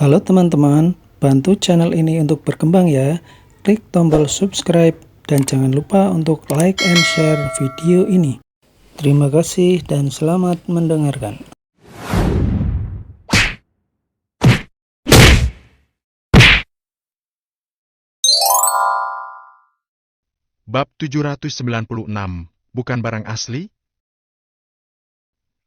Halo teman-teman, bantu channel ini untuk berkembang ya. Klik tombol subscribe dan jangan lupa untuk like and share video ini. Terima kasih dan selamat mendengarkan. Bab 796, bukan barang asli?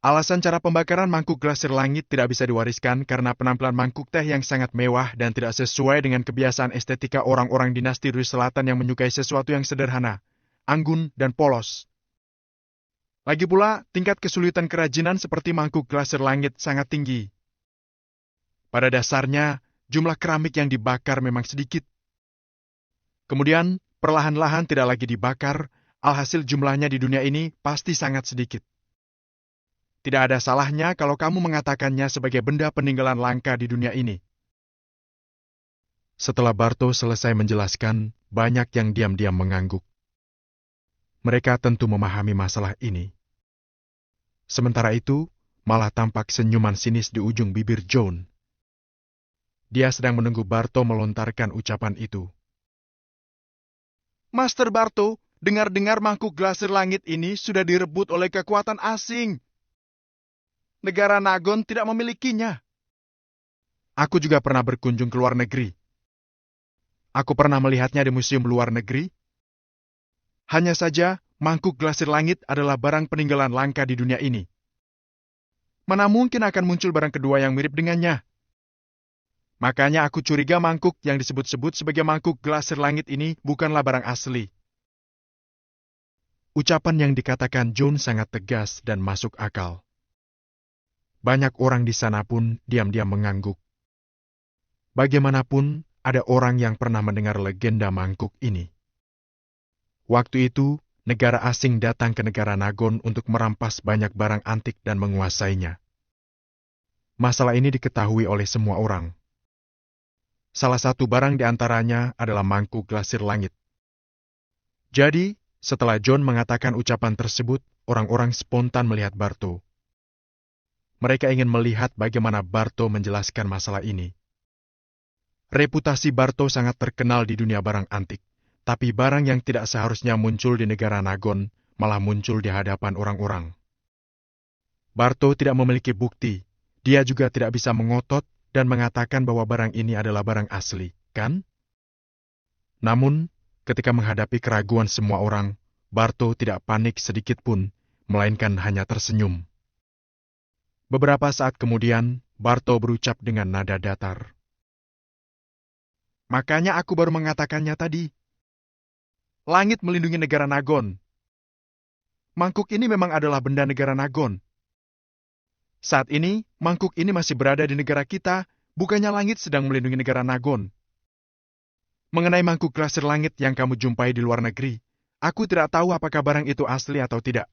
Alasan cara pembakaran mangkuk glasir langit tidak bisa diwariskan karena penampilan mangkuk teh yang sangat mewah dan tidak sesuai dengan kebiasaan estetika orang-orang dinasti Rus Selatan yang menyukai sesuatu yang sederhana, anggun, dan polos. Lagi pula, tingkat kesulitan kerajinan seperti mangkuk glasir langit sangat tinggi. Pada dasarnya, jumlah keramik yang dibakar memang sedikit. Kemudian, perlahan-lahan tidak lagi dibakar, alhasil jumlahnya di dunia ini pasti sangat sedikit. Tidak ada salahnya kalau kamu mengatakannya sebagai benda peninggalan langka di dunia ini. Setelah Barto selesai menjelaskan, banyak yang diam-diam mengangguk. Mereka tentu memahami masalah ini. Sementara itu, malah tampak senyuman sinis di ujung bibir John. Dia sedang menunggu Barto melontarkan ucapan itu. Master Barto, dengar-dengar mangkuk glasir langit ini sudah direbut oleh kekuatan asing. Negara Nagon tidak memilikinya. Aku juga pernah berkunjung ke luar negeri. Aku pernah melihatnya di museum luar negeri. Hanya saja, mangkuk glasir langit adalah barang peninggalan langka di dunia ini. Mana mungkin akan muncul barang kedua yang mirip dengannya? Makanya aku curiga mangkuk yang disebut-sebut sebagai mangkuk glasir langit ini bukanlah barang asli. Ucapan yang dikatakan John sangat tegas dan masuk akal. Banyak orang di sana pun diam-diam mengangguk. Bagaimanapun, ada orang yang pernah mendengar legenda mangkuk ini. Waktu itu, negara asing datang ke negara Nagon untuk merampas banyak barang antik dan menguasainya. Masalah ini diketahui oleh semua orang. Salah satu barang di antaranya adalah mangkuk glasir langit. Jadi, setelah John mengatakan ucapan tersebut, orang-orang spontan melihat Barto. Mereka ingin melihat bagaimana Barto menjelaskan masalah ini. Reputasi Barto sangat terkenal di dunia barang antik, tapi barang yang tidak seharusnya muncul di negara Nagon malah muncul di hadapan orang-orang. Barto tidak memiliki bukti, dia juga tidak bisa mengotot dan mengatakan bahwa barang ini adalah barang asli, kan? Namun, ketika menghadapi keraguan semua orang, Barto tidak panik sedikit pun, melainkan hanya tersenyum. Beberapa saat kemudian, Barto berucap dengan nada datar. Makanya aku baru mengatakannya tadi. Langit melindungi negara Nagon. Mangkuk ini memang adalah benda negara Nagon. Saat ini, mangkuk ini masih berada di negara kita, bukannya langit sedang melindungi negara Nagon. Mengenai mangkuk glasir langit yang kamu jumpai di luar negeri, aku tidak tahu apakah barang itu asli atau tidak.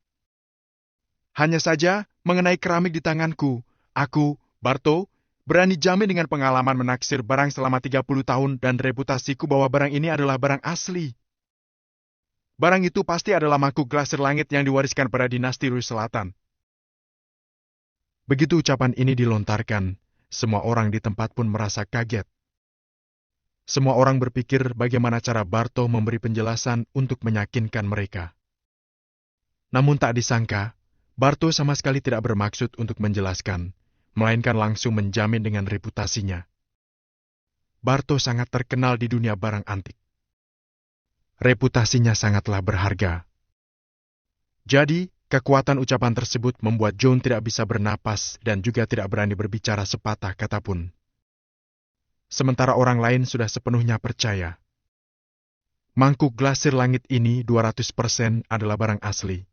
Hanya saja, mengenai keramik di tanganku, aku, Barto, berani jamin dengan pengalaman menaksir barang selama 30 tahun dan reputasiku bahwa barang ini adalah barang asli. Barang itu pasti adalah mangkuk glasir langit yang diwariskan pada dinasti Rus Selatan. Begitu ucapan ini dilontarkan, semua orang di tempat pun merasa kaget. Semua orang berpikir bagaimana cara Barto memberi penjelasan untuk meyakinkan mereka. Namun tak disangka, Barto sama sekali tidak bermaksud untuk menjelaskan, melainkan langsung menjamin dengan reputasinya. Barto sangat terkenal di dunia barang antik. Reputasinya sangatlah berharga. Jadi, kekuatan ucapan tersebut membuat John tidak bisa bernapas dan juga tidak berani berbicara sepatah kata pun. Sementara orang lain sudah sepenuhnya percaya. Mangkuk glasir langit ini 200% adalah barang asli.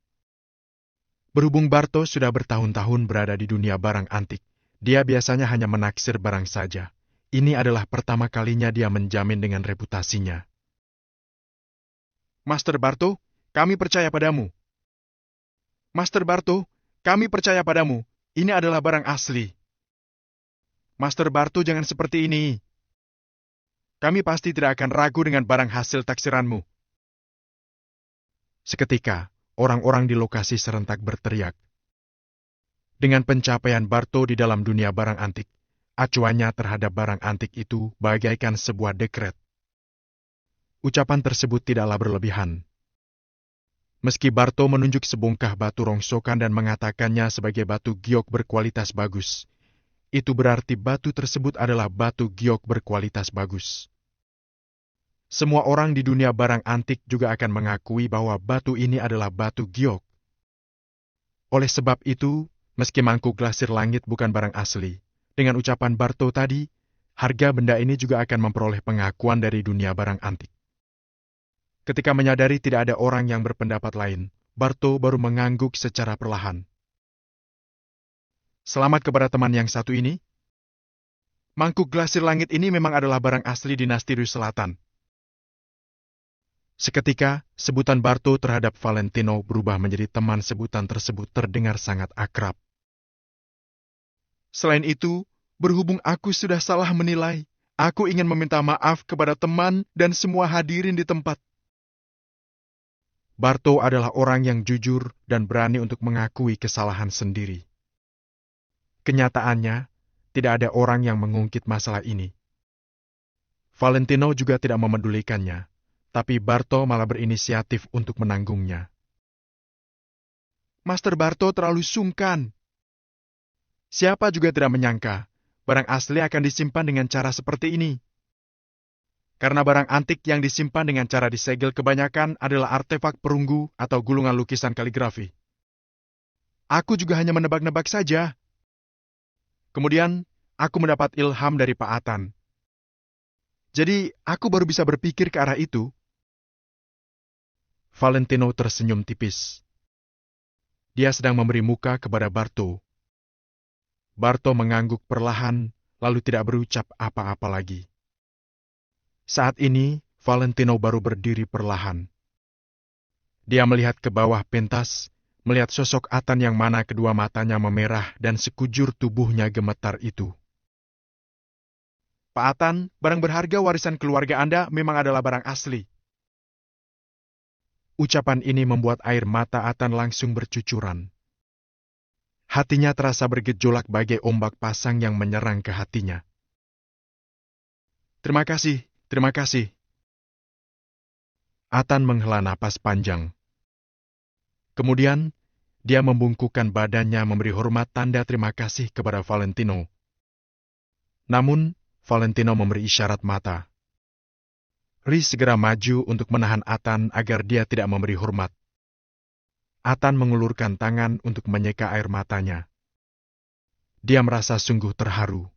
Berhubung Barto sudah bertahun-tahun berada di dunia barang antik, dia biasanya hanya menaksir barang saja. Ini adalah pertama kalinya dia menjamin dengan reputasinya. Master Barto, kami percaya padamu. Master Barto, kami percaya padamu. Ini adalah barang asli. Master Barto, jangan seperti ini. Kami pasti tidak akan ragu dengan barang hasil taksiranmu. Seketika, orang-orang di lokasi serentak berteriak. Dengan pencapaian Barto di dalam dunia barang antik, Acuannya terhadap barang antik itu bagaikan sebuah dekret. Ucapan tersebut tidaklah berlebihan. Meski Barto menunjuk sebongkah batu rongsokan dan mengatakannya sebagai batu giok berkualitas bagus, itu berarti batu tersebut adalah batu giok berkualitas bagus. Semua orang di dunia barang antik juga akan mengakui bahwa batu ini adalah batu giok. Oleh sebab itu, meski mangkuk glasir langit bukan barang asli, dengan ucapan Barto tadi, harga benda ini juga akan memperoleh pengakuan dari dunia barang antik. Ketika menyadari tidak ada orang yang berpendapat lain, Barto baru mengangguk secara perlahan. Selamat kepada teman yang satu ini. Mangkuk glasir langit ini memang adalah barang asli dinasti Rus Selatan. Seketika, sebutan Barto terhadap Valentino berubah menjadi teman sebutan tersebut terdengar sangat akrab. Selain itu, berhubung aku sudah salah menilai, aku ingin meminta maaf kepada teman dan semua hadirin di tempat. Barto adalah orang yang jujur dan berani untuk mengakui kesalahan sendiri. Kenyataannya, tidak ada orang yang mengungkit masalah ini. Valentino juga tidak memedulikannya. Tapi Barto malah berinisiatif untuk menanggungnya. Master Barto terlalu sungkan. Siapa juga tidak menyangka barang asli akan disimpan dengan cara seperti ini. Karena barang antik yang disimpan dengan cara disegel kebanyakan adalah artefak perunggu atau gulungan lukisan kaligrafi. Aku juga hanya menebak-nebak saja. Kemudian, aku mendapat ilham dari Pak Atan. Jadi, aku baru bisa berpikir ke arah itu. Valentino tersenyum tipis. Dia sedang memberi muka kepada Barto. Barto mengangguk perlahan, lalu tidak berucap apa-apa lagi. Saat ini, Valentino baru berdiri perlahan. Dia melihat ke bawah pentas, melihat sosok Atan yang mana kedua matanya memerah dan sekujur tubuhnya gemetar itu. Pak Atan, barang berharga warisan keluarga Anda memang adalah barang asli. Ucapan ini membuat air mata Atan langsung bercucuran. Hatinya terasa bergejolak bagai ombak pasang yang menyerang ke hatinya. Terima kasih, terima kasih. Atan menghela napas panjang. Kemudian, dia membungkukkan badannya memberi hormat tanda terima kasih kepada Valentino. Namun, Valentino memberi isyarat mata. Riz segera maju untuk menahan Atan agar dia tidak memberi hormat. Atan mengulurkan tangan untuk menyeka air matanya. Dia merasa sungguh terharu.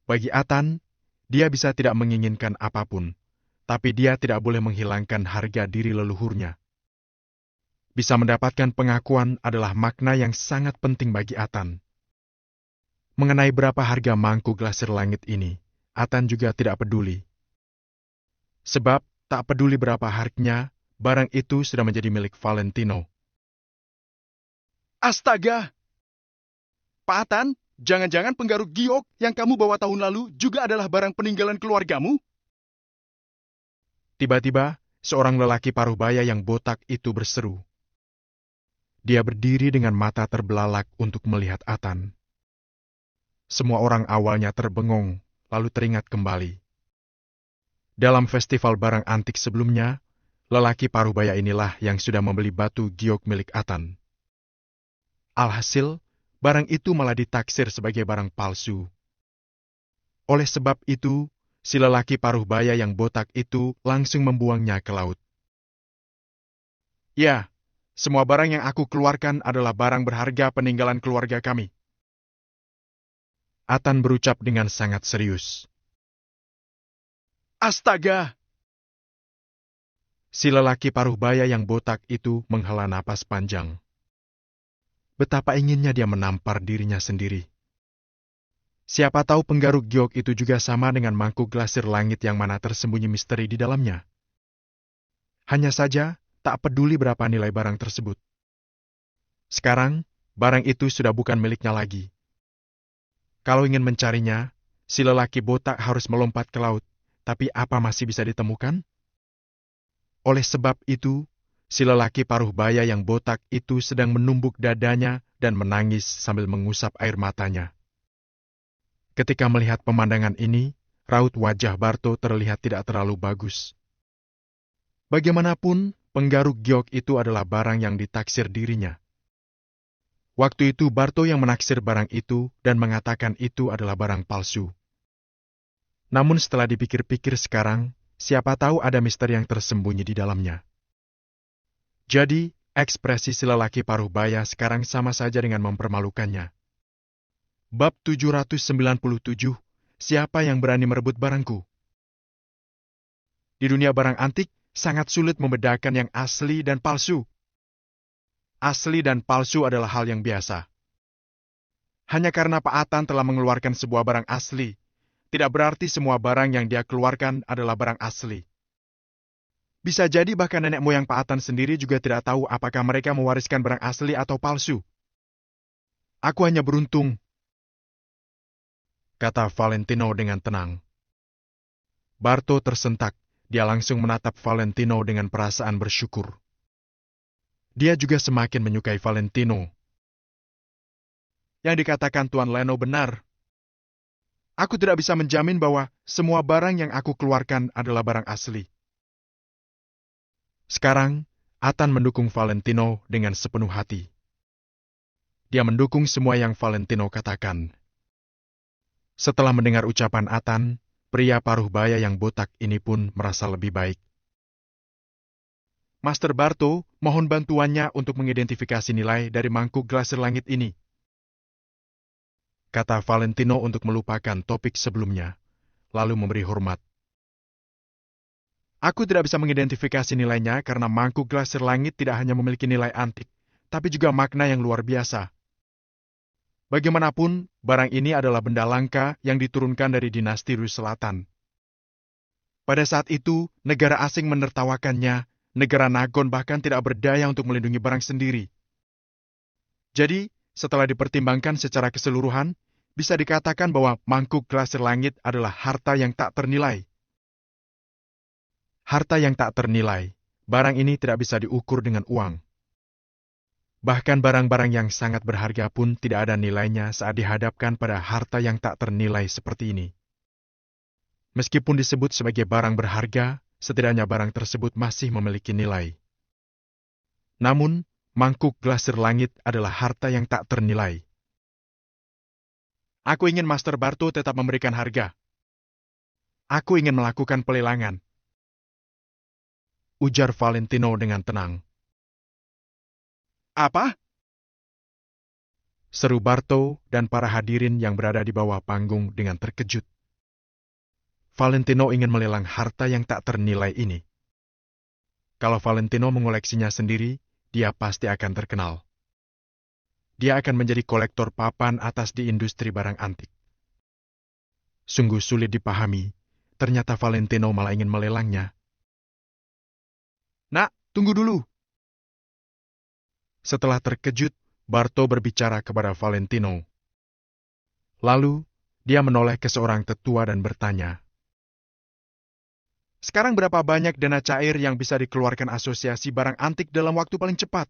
Bagi Atan, dia bisa tidak menginginkan apapun, tapi dia tidak boleh menghilangkan harga diri leluhurnya. Bisa mendapatkan pengakuan adalah makna yang sangat penting bagi Atan. Mengenai berapa harga mangkuk glasir langit ini, Atan juga tidak peduli. Sebab, tak peduli berapa harganya, barang itu sudah menjadi milik Valentino. Astaga! Pak Atan, jangan-jangan penggaruk giok yang kamu bawa tahun lalu juga adalah barang peninggalan keluargamu? Tiba-tiba, seorang lelaki paruh baya yang botak itu berseru. Dia berdiri dengan mata terbelalak untuk melihat Atan. Semua orang awalnya terbengong, lalu teringat kembali. Dalam festival barang antik sebelumnya, lelaki paruh baya inilah yang sudah membeli batu giok milik Atan. Alhasil, barang itu malah ditaksir sebagai barang palsu. Oleh sebab itu, si lelaki paruh baya yang botak itu langsung membuangnya ke laut. Ya, semua barang yang aku keluarkan adalah barang berharga peninggalan keluarga kami. Atan berucap dengan sangat serius. Astaga! Si lelaki paruh baya yang botak itu menghela napas panjang. Betapa inginnya dia menampar dirinya sendiri. Siapa tahu penggaruk giok itu juga sama dengan mangkuk glasir langit yang mana tersembunyi misteri di dalamnya. Hanya saja, tak peduli berapa nilai barang tersebut. Sekarang, barang itu sudah bukan miliknya lagi. Kalau ingin mencarinya, si lelaki botak harus melompat ke laut. Tapi apa masih bisa ditemukan? Oleh sebab itu, si lelaki paruh baya yang botak itu sedang menumbuk dadanya dan menangis sambil mengusap air matanya. Ketika melihat pemandangan ini, raut wajah Barto terlihat tidak terlalu bagus. Bagaimanapun, penggaruk giok itu adalah barang yang ditaksir dirinya. Waktu itu Barto yang menaksir barang itu dan mengatakan itu adalah barang palsu. Namun setelah dipikir-pikir sekarang, siapa tahu ada misteri yang tersembunyi di dalamnya. Jadi, ekspresi si lelaki paruh baya sekarang sama saja dengan mempermalukannya. Bab 797, siapa yang berani merebut barangku? Di dunia barang antik, sangat sulit membedakan yang asli dan palsu. Asli dan palsu adalah hal yang biasa. Hanya karena Pak Atan telah mengeluarkan sebuah barang asli, tidak berarti semua barang yang dia keluarkan adalah barang asli. Bisa jadi bahkan nenek moyang Pak Atan sendiri juga tidak tahu apakah mereka mewariskan barang asli atau palsu. Aku hanya beruntung, kata Valentino dengan tenang. Barto tersentak, dia langsung menatap Valentino dengan perasaan bersyukur. Dia juga semakin menyukai Valentino. Yang dikatakan Tuan Leno benar. Aku tidak bisa menjamin bahwa semua barang yang aku keluarkan adalah barang asli. Sekarang, Atan mendukung Valentino dengan sepenuh hati. Dia mendukung semua yang Valentino katakan. Setelah mendengar ucapan Atan, pria paruh baya yang botak ini pun merasa lebih baik. Master Barto, mohon bantuannya untuk mengidentifikasi nilai dari mangkuk glasir langit ini, kata Valentino untuk melupakan topik sebelumnya, lalu memberi hormat. Aku tidak bisa mengidentifikasi nilainya karena mangkuk glasir langit tidak hanya memiliki nilai antik, tapi juga makna yang luar biasa. Bagaimanapun, barang ini adalah benda langka yang diturunkan dari dinasti Rus Selatan. Pada saat itu, negara asing menertawakannya, negara Nagon bahkan tidak berdaya untuk melindungi barang sendiri. Jadi, setelah dipertimbangkan secara keseluruhan, bisa dikatakan bahwa mangkuk glasir langit adalah harta yang tak ternilai. Harta yang tak ternilai, barang ini tidak bisa diukur dengan uang. Bahkan barang-barang yang sangat berharga pun tidak ada nilainya saat dihadapkan pada harta yang tak ternilai seperti ini. Meskipun disebut sebagai barang berharga, setidaknya barang tersebut masih memiliki nilai. Namun, mangkuk glasir langit adalah harta yang tak ternilai. Aku ingin Master Barto tetap memberikan harga. Aku ingin melakukan pelelangan, ujar Valentino dengan tenang. Apa? Seru Barto dan para hadirin yang berada di bawah panggung dengan terkejut. Valentino ingin melelang harta yang tak ternilai ini. Kalau Valentino mengoleksinya sendiri, dia pasti akan terkenal. Dia akan menjadi kolektor papan atas di industri barang antik. Sungguh sulit dipahami, ternyata Valentino malah ingin melelangnya. Nak, tunggu dulu. Setelah terkejut, Barto berbicara kepada Valentino. Lalu, dia menoleh ke seorang tetua dan bertanya, sekarang berapa banyak dana cair yang bisa dikeluarkan asosiasi barang antik dalam waktu paling cepat?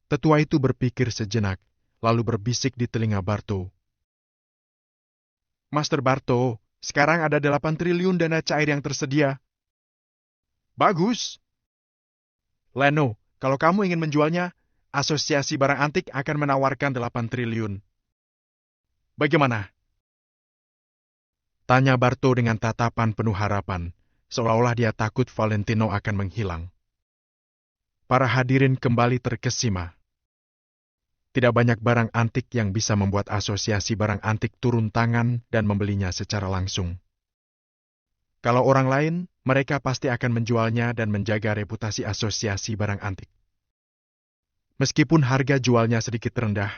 Tetua itu berpikir sejenak, lalu berbisik di telinga Barto. Master Barto, sekarang ada 8 triliun dana cair yang tersedia. Bagus. Leno, kalau kamu ingin menjualnya, asosiasi barang antik akan menawarkan 8 triliun. Bagaimana? Tanya Barto dengan tatapan penuh harapan, seolah-olah dia takut Valentino akan menghilang. Para hadirin kembali terkesima. Tidak banyak barang antik yang bisa membuat asosiasi barang antik turun tangan dan membelinya secara langsung. Kalau orang lain, mereka pasti akan menjualnya dan menjaga reputasi asosiasi barang antik. Meskipun harga jualnya sedikit rendah,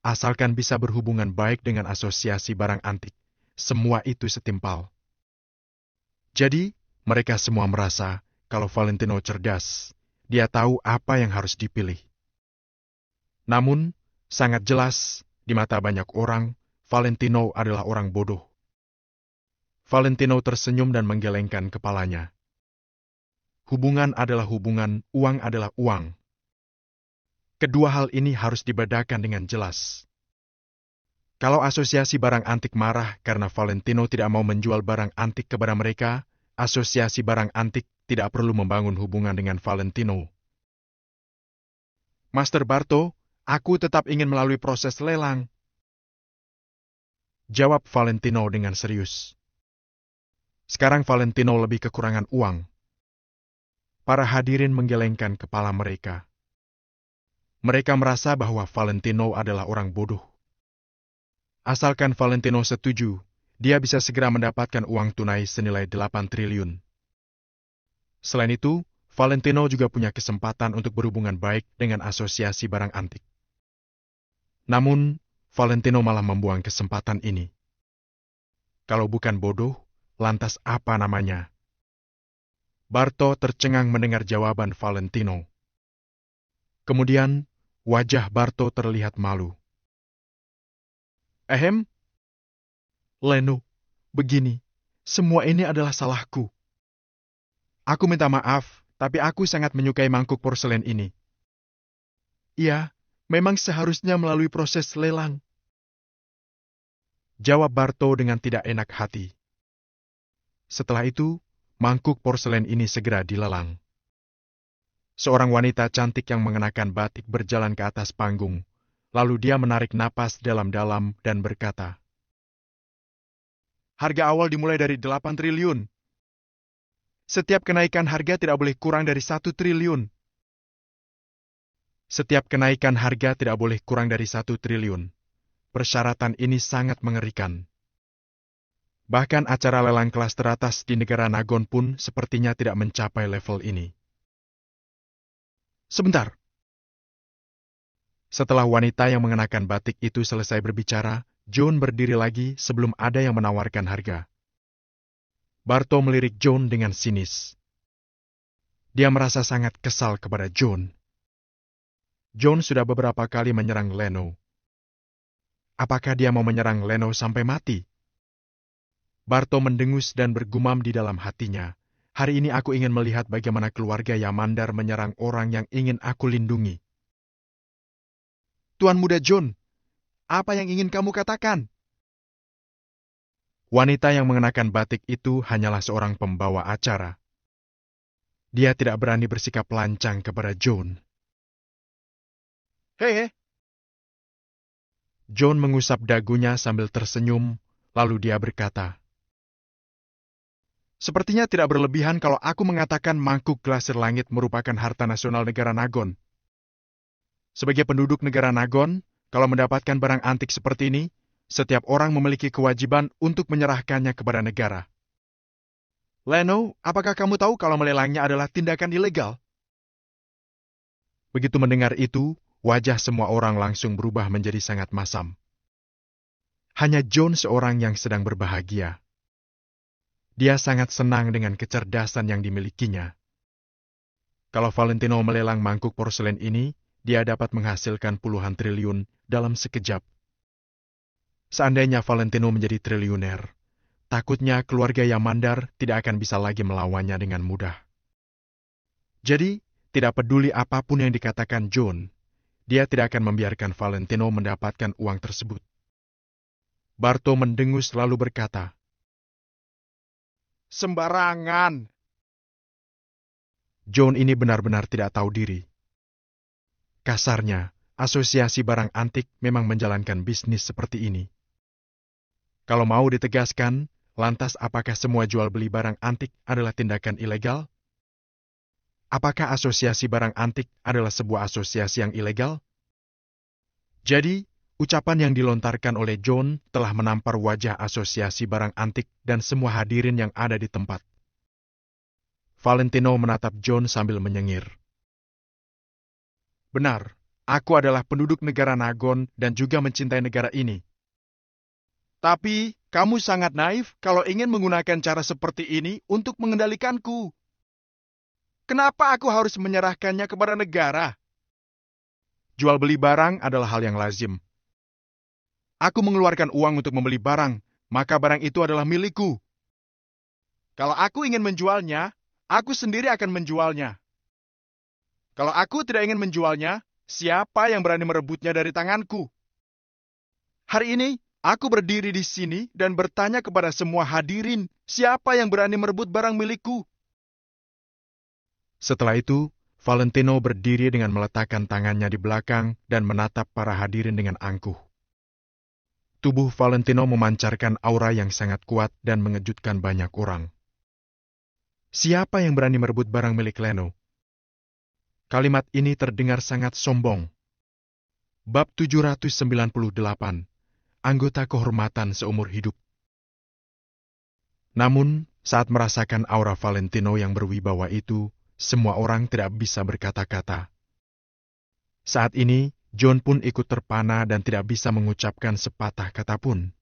asalkan bisa berhubungan baik dengan asosiasi barang antik, semua itu setimpal. Jadi, mereka semua merasa kalau Valentino cerdas, dia tahu apa yang harus dipilih. Namun, sangat jelas, di mata banyak orang, Valentino adalah orang bodoh. Valentino tersenyum dan menggelengkan kepalanya. Hubungan adalah hubungan, uang adalah uang. Kedua hal ini harus dibedakan dengan jelas. Kalau asosiasi barang antik marah karena Valentino tidak mau menjual barang antik kepada mereka, asosiasi barang antik tidak perlu membangun hubungan dengan Valentino. Master Barto, aku tetap ingin melalui proses lelang, jawab Valentino dengan serius. Sekarang Valentino lebih kekurangan uang. Para hadirin menggelengkan kepala mereka. Mereka merasa bahwa Valentino adalah orang bodoh. Asalkan Valentino setuju, dia bisa segera mendapatkan uang tunai senilai 8 triliun. Selain itu, Valentino juga punya kesempatan untuk berhubungan baik dengan asosiasi barang antik. Namun, Valentino malah membuang kesempatan ini. Kalau bukan bodoh, lantas apa namanya? Barto tercengang mendengar jawaban Valentino. Kemudian, wajah Barto terlihat malu. Leno, begini, semua ini adalah salahku. Aku minta maaf, tapi aku sangat menyukai mangkuk porselen ini. Iya, memang seharusnya melalui proses lelang, jawab Barto dengan tidak enak hati. Setelah itu, mangkuk porselen ini segera dilelang. Seorang wanita cantik yang mengenakan batik berjalan ke atas panggung, lalu dia menarik napas dalam-dalam dan berkata, "Harga awal dimulai dari 8 triliun. Setiap kenaikan harga tidak boleh kurang dari 1 triliun. Setiap kenaikan harga tidak boleh kurang dari 1 triliun. Persyaratan ini sangat mengerikan. Bahkan acara lelang kelas teratas di negara Nagon pun sepertinya tidak mencapai level ini." Sebentar. Setelah wanita yang mengenakan batik itu selesai berbicara, John berdiri lagi sebelum ada yang menawarkan harga. Barto melirik John dengan sinis. Dia merasa sangat kesal kepada John. John sudah beberapa kali menyerang Leno. Apakah dia mau menyerang Leno sampai mati? Barto mendengus dan bergumam di dalam hatinya. Hari ini aku ingin melihat bagaimana keluarga Yamandar menyerang orang yang ingin aku lindungi. Tuan Muda John, apa yang ingin kamu katakan? Wanita yang mengenakan batik itu hanyalah seorang pembawa acara. Dia tidak berani bersikap lancang kepada John. Hei! John mengusap dagunya sambil tersenyum, lalu dia berkata, "Sepertinya tidak berlebihan kalau aku mengatakan mangkuk glasir langit merupakan harta nasional negara Nagon. Sebagai penduduk negara Nagon, kalau mendapatkan barang antik seperti ini, setiap orang memiliki kewajiban untuk menyerahkannya kepada negara. Leno, apakah kamu tahu kalau melelangnya adalah tindakan ilegal?" Begitu mendengar itu, wajah semua orang langsung berubah menjadi sangat masam. Hanya John seorang yang sedang berbahagia. Dia sangat senang dengan kecerdasan yang dimilikinya. Kalau Valentino melelang mangkuk porselen ini, dia dapat menghasilkan puluhan triliun dalam sekejap. Seandainya Valentino menjadi triliuner, takutnya keluarga Yamandar tidak akan bisa lagi melawannya dengan mudah. Jadi, tidak peduli apapun yang dikatakan John, dia tidak akan membiarkan Valentino mendapatkan uang tersebut. Barto mendengus lalu berkata, "Sembarangan." John ini benar-benar tidak tahu diri. Kasarnya, asosiasi barang antik memang menjalankan bisnis seperti ini. Kalau mau ditegaskan, lantas apakah semua jual beli barang antik adalah tindakan ilegal? Apakah asosiasi barang antik adalah sebuah asosiasi yang ilegal? Jadi, ucapan yang dilontarkan oleh John telah menampar wajah asosiasi barang antik dan semua hadirin yang ada di tempat. Valentino menatap John sambil menyengir. "Benar, aku adalah penduduk negara Nagon dan juga mencintai negara ini. Tapi, kamu sangat naif kalau ingin menggunakan cara seperti ini untuk mengendalikanku. Kenapa aku harus menyerahkannya kepada negara? Jual beli barang adalah hal yang lazim. Aku mengeluarkan uang untuk membeli barang, maka barang itu adalah milikku. Kalau aku ingin menjualnya, aku sendiri akan menjualnya. Kalau aku tidak ingin menjualnya, siapa yang berani merebutnya dari tanganku? Hari ini, Aku berdiri di sini dan bertanya kepada semua hadirin, siapa yang berani merebut barang milikku? Setelah itu, Valentino berdiri dengan meletakkan tangannya di belakang dan menatap para hadirin dengan angkuh. Tubuh Valentino memancarkan aura yang sangat kuat dan mengejutkan banyak orang. Siapa yang berani merebut barang milik Leno? Kalimat ini terdengar sangat sombong. Bab 798, anggota kehormatan seumur hidup. Namun, saat merasakan aura Valentino yang berwibawa itu, semua orang tidak bisa berkata-kata. Saat ini, John pun ikut terpana dan tidak bisa mengucapkan sepatah kata pun.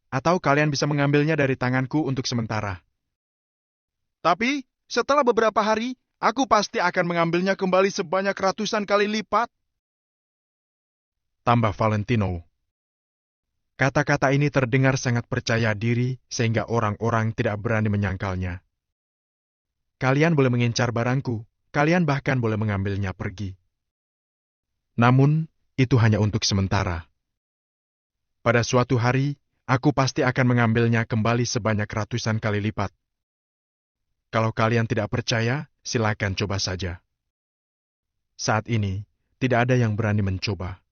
Atau kalian bisa mengambilnya dari tanganku untuk sementara. Tapi, setelah beberapa hari, aku pasti akan mengambilnya kembali sebanyak ratusan kali lipat. Tambah Valentino. Kata-kata ini terdengar sangat percaya diri sehingga orang-orang tidak berani menyangkalnya. Kalian boleh mengincar barangku, kalian bahkan boleh mengambilnya pergi. Namun, itu hanya untuk sementara. Pada suatu hari, aku pasti akan mengambilnya kembali sebanyak ratusan kali lipat. Kalau kalian tidak percaya, silakan coba saja. Saat ini, tidak ada yang berani mencoba.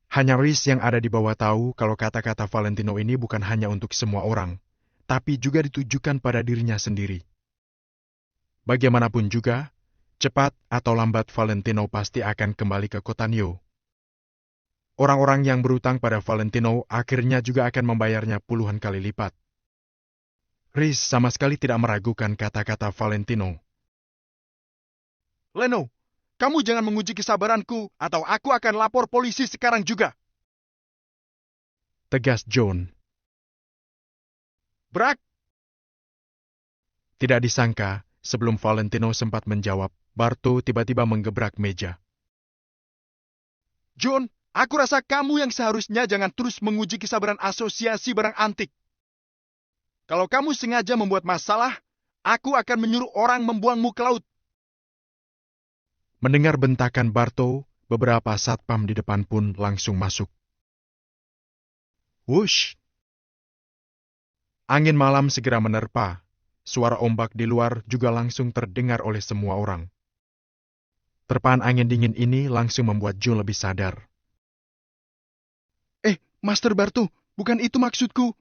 Hanya Rhys yang ada di bawah tahu kalau kata-kata Valentino ini bukan hanya untuk semua orang, tapi juga ditujukan pada dirinya sendiri. Bagaimanapun juga, cepat atau lambat Valentino pasti akan kembali ke kota Nio. Orang-orang yang berutang pada Valentino akhirnya juga akan membayarnya puluhan kali lipat. Rhys sama sekali tidak meragukan kata-kata Valentino. Leno, kamu jangan menguji kesabaranku atau aku akan lapor polisi sekarang juga. Tegas John. Brak! Tidak disangka, sebelum Valentino sempat menjawab, Barto tiba-tiba menggebrak meja. John, aku rasa kamu yang seharusnya jangan terus menguji kesabaran asosiasi barang antik. Kalau kamu sengaja membuat masalah, aku akan menyuruh orang membuangmu ke laut. Mendengar bentakan Barto, beberapa satpam di depan pun langsung masuk. Wush! Angin malam segera menerpa. Suara ombak di luar juga langsung terdengar oleh semua orang. Terpaan angin dingin ini langsung membuat Joe lebih sadar. Master Barto, bukan itu maksudku.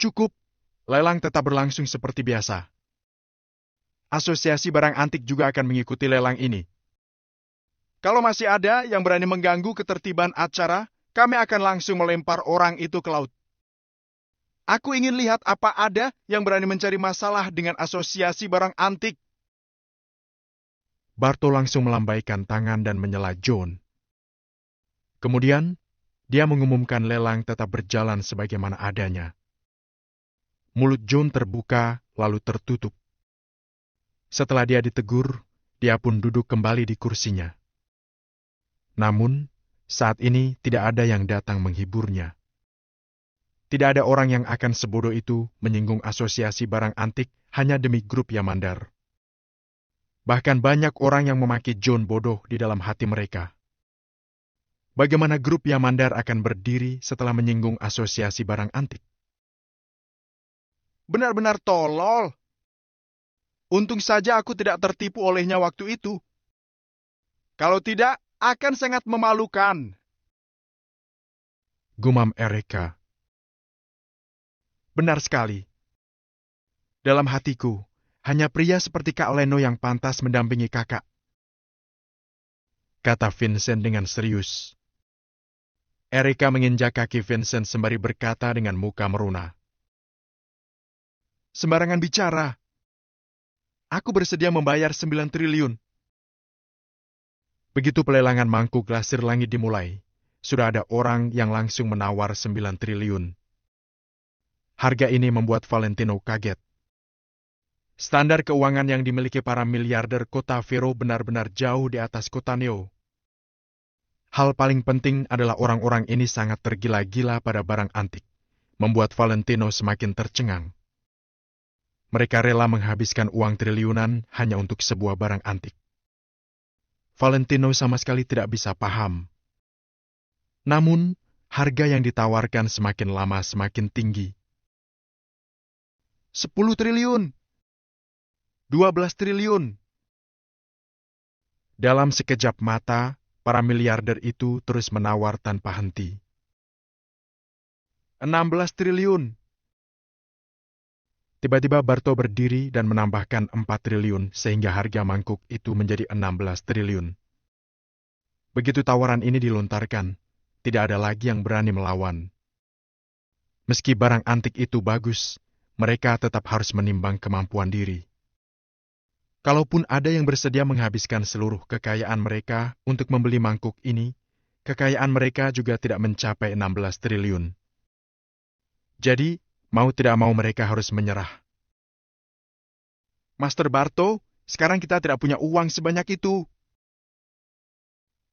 Cukup, lelang tetap berlangsung seperti biasa. Asosiasi barang antik juga akan mengikuti lelang ini. Kalau masih ada yang berani mengganggu ketertiban acara, kami akan langsung melempar orang itu ke laut. Aku ingin lihat apa ada yang berani mencari masalah dengan asosiasi barang antik. Barto langsung melambaikan tangan dan menyela John. Kemudian, dia mengumumkan lelang tetap berjalan sebagaimana adanya. Mulut John terbuka, lalu tertutup. Setelah dia ditegur, dia pun duduk kembali di kursinya. Namun, saat ini tidak ada yang datang menghiburnya. Tidak ada orang yang akan sebodoh itu menyinggung asosiasi barang antik hanya demi grup Yamandar. Bahkan banyak orang yang memaki John bodoh di dalam hati mereka. Bagaimana grup Yamandar akan berdiri setelah menyinggung asosiasi barang antik? Benar-benar tolol. Untung saja aku tidak tertipu olehnya waktu itu. Kalau tidak, akan sangat memalukan. Gumam Erika. Benar sekali. Dalam hatiku, hanya pria seperti Kak Leno yang pantas mendampingi kakak. Kata Vincent dengan serius. Erika menginjak kaki Vincent sembari berkata dengan muka meruna. Sembarangan bicara. Aku bersedia membayar 9 triliun. Begitu pelelangan mangkuk glasir langit dimulai, sudah ada orang yang langsung menawar 9 triliun. Harga ini membuat Valentino kaget. Standar keuangan yang dimiliki para miliarder kota Vero benar-benar jauh di atas kota Neo. Hal paling penting adalah orang-orang ini sangat tergila-gila pada barang antik, membuat Valentino semakin tercengang. Mereka rela menghabiskan uang triliunan hanya untuk sebuah barang antik. Valentino sama sekali tidak bisa paham. Namun, harga yang ditawarkan semakin lama semakin tinggi. 10 triliun, 12 triliun. Dalam sekejap mata, para miliarder itu terus menawar tanpa henti. 16 triliun. Tiba-tiba Barto berdiri dan menambahkan 4 triliun sehingga harga mangkuk itu menjadi 16 triliun. Begitu tawaran ini dilontarkan, tidak ada lagi yang berani melawan. Meski barang antik itu bagus, mereka tetap harus menimbang kemampuan diri. Kalaupun ada yang bersedia menghabiskan seluruh kekayaan mereka untuk membeli mangkuk ini, kekayaan mereka juga tidak mencapai 16 triliun. Jadi, mau tidak mau mereka harus menyerah. Master Barto, sekarang kita tidak punya uang sebanyak itu,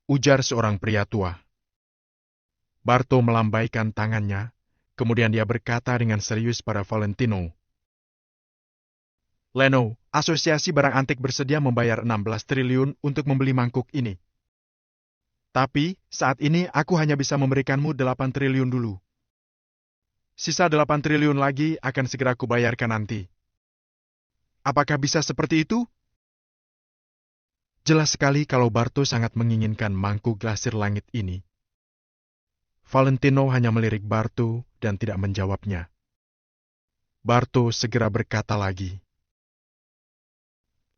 ujar seorang pria tua. Barto melambaikan tangannya, kemudian dia berkata dengan serius pada Valentino. Leno, asosiasi barang antik bersedia membayar 16 triliun untuk membeli mangkuk ini. Tapi, saat ini aku hanya bisa memberikanmu 8 triliun dulu. Sisa 8 triliun lagi akan segera kubayarkan nanti. Apakah bisa seperti itu? Jelas sekali kalau Barto sangat menginginkan mangkuk glasir langit ini. Valentino hanya melirik Barto dan tidak menjawabnya. Barto segera berkata lagi.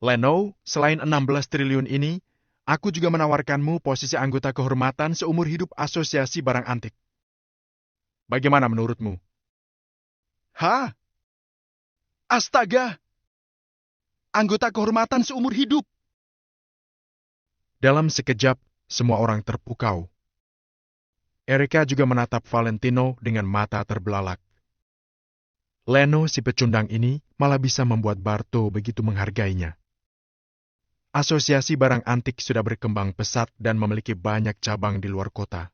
Leno, selain 16 triliun ini, aku juga menawarkanmu posisi anggota kehormatan seumur hidup asosiasi barang antik. Bagaimana menurutmu? Hah? Astaga! Anggota kehormatan seumur hidup! Dalam sekejap, semua orang terpukau. Erika juga menatap Valentino dengan mata terbelalak. Leno si pecundang ini malah bisa membuat Barto begitu menghargainya. Asosiasi barang antik sudah berkembang pesat dan memiliki banyak cabang di luar kota.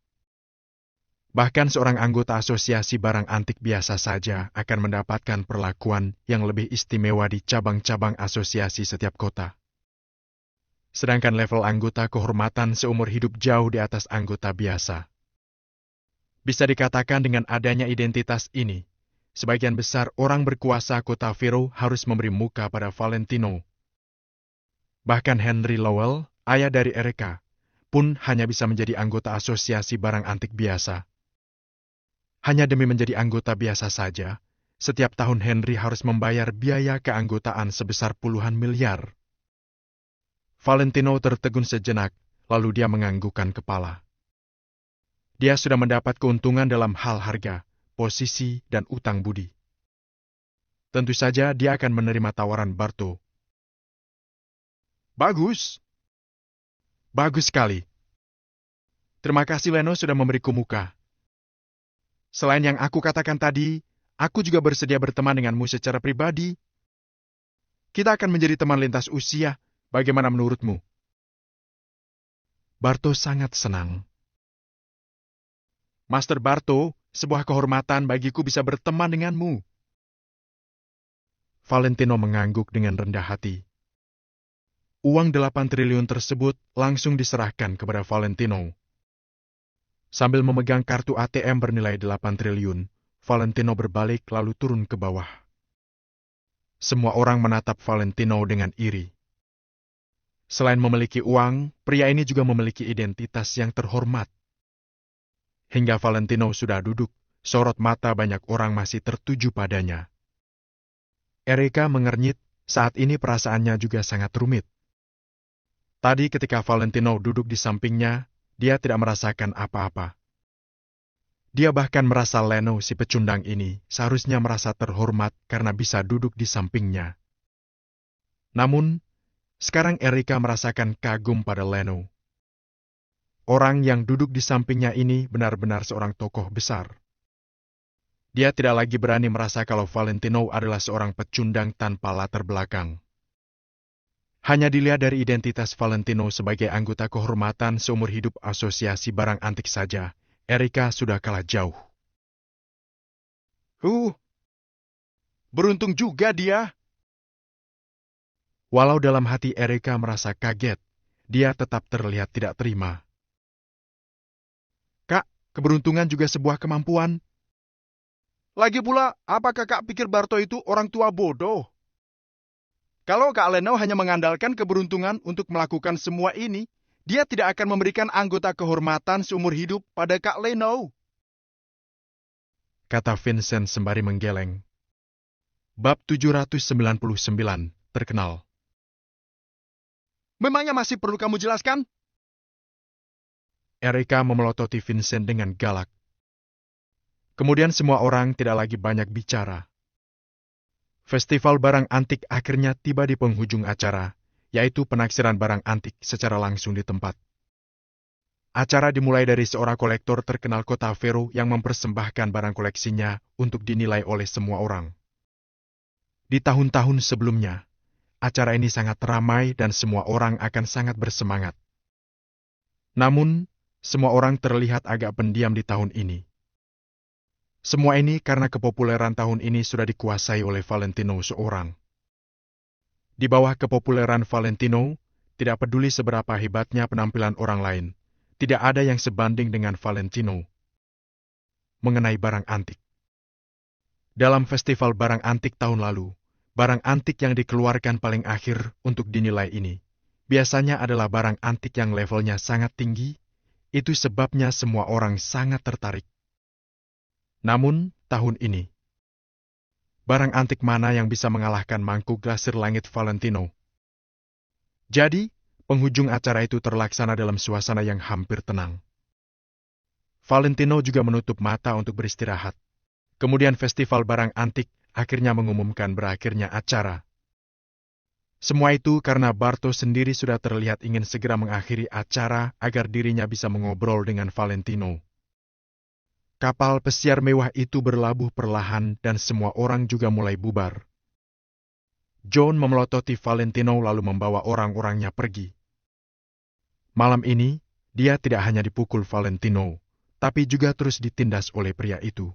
Bahkan seorang anggota asosiasi barang antik biasa saja akan mendapatkan perlakuan yang lebih istimewa di cabang-cabang asosiasi setiap kota. Sedangkan level anggota kehormatan seumur hidup jauh di atas anggota biasa. Bisa dikatakan dengan adanya identitas ini, sebagian besar orang berkuasa kota Vero harus memberi muka pada Valentino. Bahkan Henry Lowell, ayah dari Erika, pun hanya bisa menjadi anggota asosiasi barang antik biasa. Hanya demi menjadi anggota biasa saja, setiap tahun Henry harus membayar biaya keanggotaan sebesar puluhan miliar. Valentino tertegun sejenak, lalu dia menganggukkan kepala. Dia sudah mendapat keuntungan dalam hal harga, posisi, dan utang budi. Tentu saja dia akan menerima tawaran Barto. Bagus. Bagus sekali. Terima kasih Leno sudah memberiku muka. Selain yang aku katakan tadi, aku juga bersedia berteman denganmu secara pribadi. Kita akan menjadi teman lintas usia. Bagaimana menurutmu? Barto sangat senang. Master Barto, sebuah kehormatan bagiku bisa berteman denganmu. Valentino mengangguk dengan rendah hati. Uang 8 triliun tersebut langsung diserahkan kepada Valentino. Sambil memegang kartu ATM bernilai 8 triliun, Valentino berbalik lalu turun ke bawah. Semua orang menatap Valentino dengan iri. Selain memiliki uang, pria ini juga memiliki identitas yang terhormat. Hingga Valentino sudah duduk, sorot mata banyak orang masih tertuju padanya. Erika mengernyit, saat ini perasaannya juga sangat rumit. Tadi ketika Valentino duduk di sampingnya, dia tidak merasakan apa-apa. Dia bahkan merasa Leno si pecundang ini seharusnya merasa terhormat karena bisa duduk di sampingnya. Namun, sekarang Erika merasakan kagum pada Leno. Orang yang duduk di sampingnya ini benar-benar seorang tokoh besar. Dia tidak lagi berani merasa kalau Valentino adalah seorang pecundang tanpa latar belakang. Hanya dilihat dari identitas Valentino sebagai anggota kehormatan seumur hidup asosiasi barang antik saja, Erika sudah kalah jauh. Beruntung juga dia. Walau dalam hati Erika merasa kaget, dia tetap terlihat tidak terima. Kak, keberuntungan juga sebuah kemampuan. Lagi pula, apa kakak pikir Barto itu orang tua bodoh? Kalau Kak Leno hanya mengandalkan keberuntungan untuk melakukan semua ini, dia tidak akan memberikan anggota kehormatan seumur hidup pada Kak Leno. Kata Vincent sembari menggeleng. Bab 799, terkenal. Memangnya masih perlu kamu jelaskan? Erika memelototi Vincent dengan galak. Kemudian semua orang tidak lagi banyak bicara. Festival barang antik akhirnya tiba di penghujung acara, yaitu penaksiran barang antik secara langsung di tempat. Acara dimulai dari seorang kolektor terkenal kota Vero yang mempersembahkan barang koleksinya untuk dinilai oleh semua orang. Di tahun-tahun sebelumnya, acara ini sangat ramai dan semua orang akan sangat bersemangat. Namun, semua orang terlihat agak pendiam di tahun ini. Semua ini karena kepopuleran tahun ini sudah dikuasai oleh Valentino seorang. Di bawah kepopuleran Valentino, tidak peduli seberapa hebatnya penampilan orang lain, tidak ada yang sebanding dengan Valentino. Mengenai barang antik. Dalam festival barang antik tahun lalu, barang antik yang dikeluarkan paling akhir untuk dinilai ini, biasanya adalah barang antik yang levelnya sangat tinggi, itu sebabnya semua orang sangat tertarik. Namun, tahun ini, barang antik mana yang bisa mengalahkan mangkuk glasir langit Valentino? Jadi, penghujung acara itu terlaksana dalam suasana yang hampir tenang. Valentino juga menutup mata untuk beristirahat. Kemudian festival barang antik akhirnya mengumumkan berakhirnya acara. Semua itu karena Barto sendiri sudah terlihat ingin segera mengakhiri acara agar dirinya bisa mengobrol dengan Valentino. Kapal pesiar mewah itu berlabuh perlahan dan semua orang juga mulai bubar. John memelototi Valentino lalu membawa orang-orangnya pergi. Malam ini, dia tidak hanya dipukul Valentino, tapi juga terus ditindas oleh pria itu.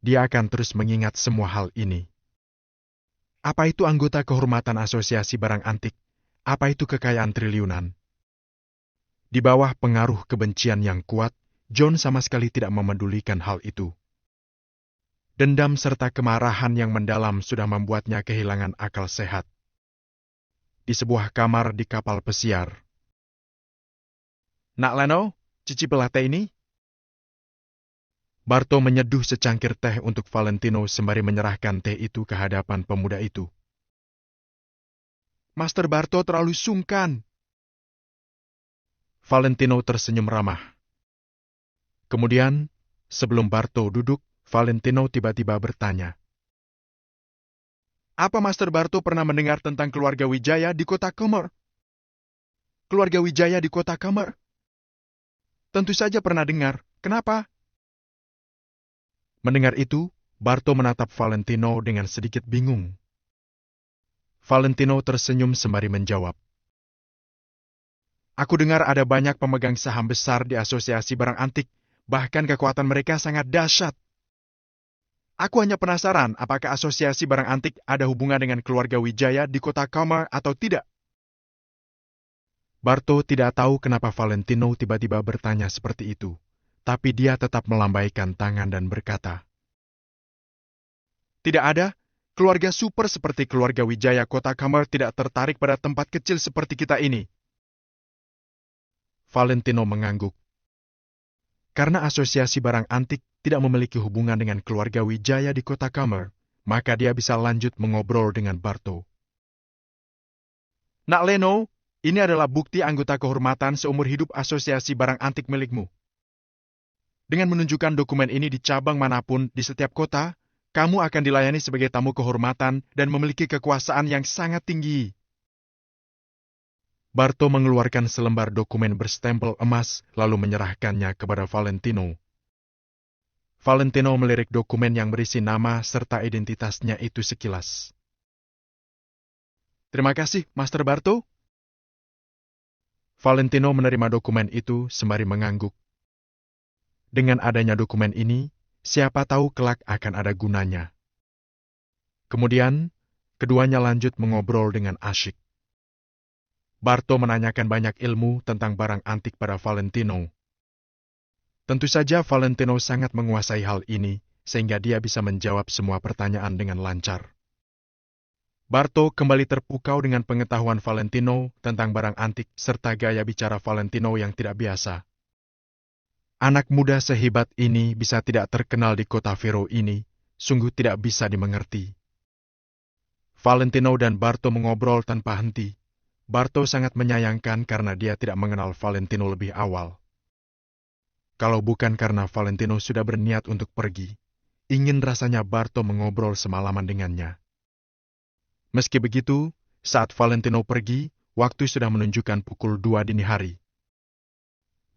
Dia akan terus mengingat semua hal ini. Apa itu anggota kehormatan asosiasi barang antik? Apa itu kekayaan triliunan? Di bawah pengaruh kebencian yang kuat, John sama sekali tidak memedulikan hal itu. Dendam serta kemarahan yang mendalam sudah membuatnya kehilangan akal sehat. Di sebuah kamar di kapal pesiar. Nak Leno, cicipilah teh ini. Barto menyeduh secangkir teh untuk Valentino sembari menyerahkan teh itu ke hadapan pemuda itu. Master Barto terlalu sungkan. Valentino tersenyum ramah. Kemudian, sebelum Barto duduk, Valentino tiba-tiba bertanya. Apa Master Barto pernah mendengar tentang keluarga Wijaya di kota Khmer? Keluarga Wijaya di kota Khmer? Tentu saja pernah dengar. Kenapa? Mendengar itu, Barto menatap Valentino dengan sedikit bingung. Valentino tersenyum sembari menjawab. Aku dengar ada banyak pemegang saham besar di asosiasi barang antik, bahkan kekuatan mereka sangat dahsyat. Aku hanya penasaran apakah asosiasi barang antik ada hubungan dengan keluarga Wijaya di kota Khmer atau tidak. Barto tidak tahu kenapa Valentino tiba-tiba bertanya seperti itu, tapi dia tetap melambaikan tangan dan berkata, Tidak ada, keluarga super seperti keluarga Wijaya kota Khmer tidak tertarik pada tempat kecil seperti kita ini. Valentino mengangguk. Karena asosiasi barang antik tidak memiliki hubungan dengan keluarga Wijaya di kota Khmer, maka dia bisa lanjut mengobrol dengan Barto. Nak Leno, ini adalah bukti anggota kehormatan seumur hidup asosiasi barang antik milikmu. Dengan menunjukkan dokumen ini di cabang manapun di setiap kota, kamu akan dilayani sebagai tamu kehormatan dan memiliki kekuasaan yang sangat tinggi. Barto mengeluarkan selembar dokumen berstempel emas lalu menyerahkannya kepada Valentino. Valentino melirik dokumen yang berisi nama serta identitasnya itu sekilas. Terima kasih, Master Barto. Valentino menerima dokumen itu sembari mengangguk. Dengan adanya dokumen ini, siapa tahu kelak akan ada gunanya. Kemudian, keduanya lanjut mengobrol dengan asyik. Barto menanyakan banyak ilmu tentang barang antik pada Valentino. Tentu saja Valentino sangat menguasai hal ini, sehingga dia bisa menjawab semua pertanyaan dengan lancar. Barto kembali terpukau dengan pengetahuan Valentino tentang barang antik serta gaya bicara Valentino yang tidak biasa. Anak muda sehebat ini bisa tidak terkenal di kota Vero ini, sungguh tidak bisa dimengerti. Valentino dan Barto mengobrol tanpa henti. Barto sangat menyayangkan karena dia tidak mengenal Valentino lebih awal. Kalau bukan karena Valentino sudah berniat untuk pergi, ingin rasanya Barto mengobrol semalaman dengannya. Meski begitu, saat Valentino pergi, waktu sudah menunjukkan pukul 2 dini hari.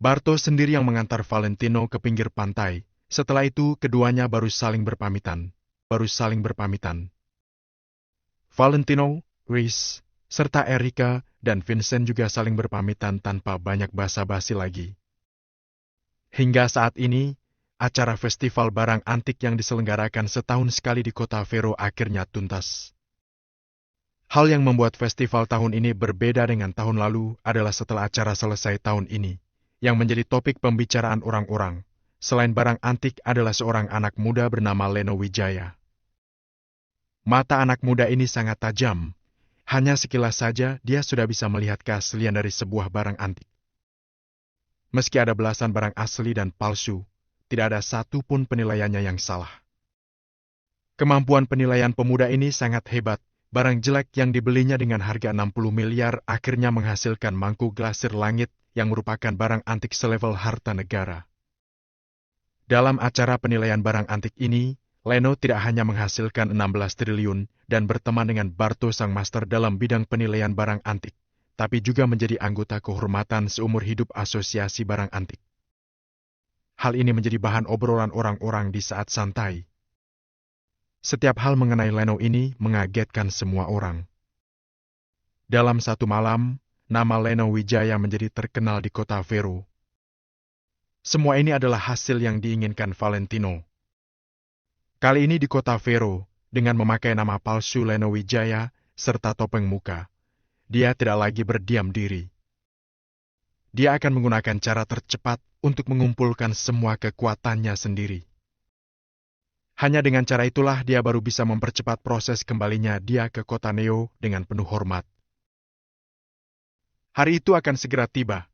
Barto sendiri yang mengantar Valentino ke pinggir pantai. Setelah itu, keduanya baru saling berpamitan. Valentino, Rhys, serta Erika dan Vincent juga saling berpamitan tanpa banyak basa-basi lagi. Hingga saat ini, acara festival barang antik yang diselenggarakan setahun sekali di kota Vero akhirnya tuntas. Hal yang membuat festival tahun ini berbeda dengan tahun lalu adalah setelah acara selesai tahun ini, yang menjadi topik pembicaraan orang-orang, selain barang antik adalah seorang anak muda bernama Leno Wijaya. Mata anak muda ini sangat tajam. Hanya sekilas saja dia sudah bisa melihat keaslian dari sebuah barang antik. Meski ada belasan barang asli dan palsu, tidak ada satu pun penilaiannya yang salah. Kemampuan penilaian pemuda ini sangat hebat. Barang jelek yang dibelinya dengan harga 60 miliar akhirnya menghasilkan mangkuk glasir langit yang merupakan barang antik selevel harta negara. Dalam acara penilaian barang antik ini, Leno tidak hanya menghasilkan 16 triliun dan berteman dengan Barto sang master dalam bidang penilaian barang antik, tapi juga menjadi anggota kehormatan seumur hidup Asosiasi Barang Antik. Hal ini menjadi bahan obrolan orang-orang di saat santai. Setiap hal mengenai Leno ini mengagetkan semua orang. Dalam satu malam, nama Leno Wijaya menjadi terkenal di kota Vero. Semua ini adalah hasil yang diinginkan Valentino. Kali ini di kota Vero, dengan memakai nama palsu Leno Wijaya serta topeng muka, dia tidak lagi berdiam diri. Dia akan menggunakan cara tercepat untuk mengumpulkan semua kekuatannya sendiri. Hanya dengan cara itulah dia baru bisa mempercepat proses kembalinya dia ke kota Neo dengan penuh hormat. Hari itu akan segera tiba.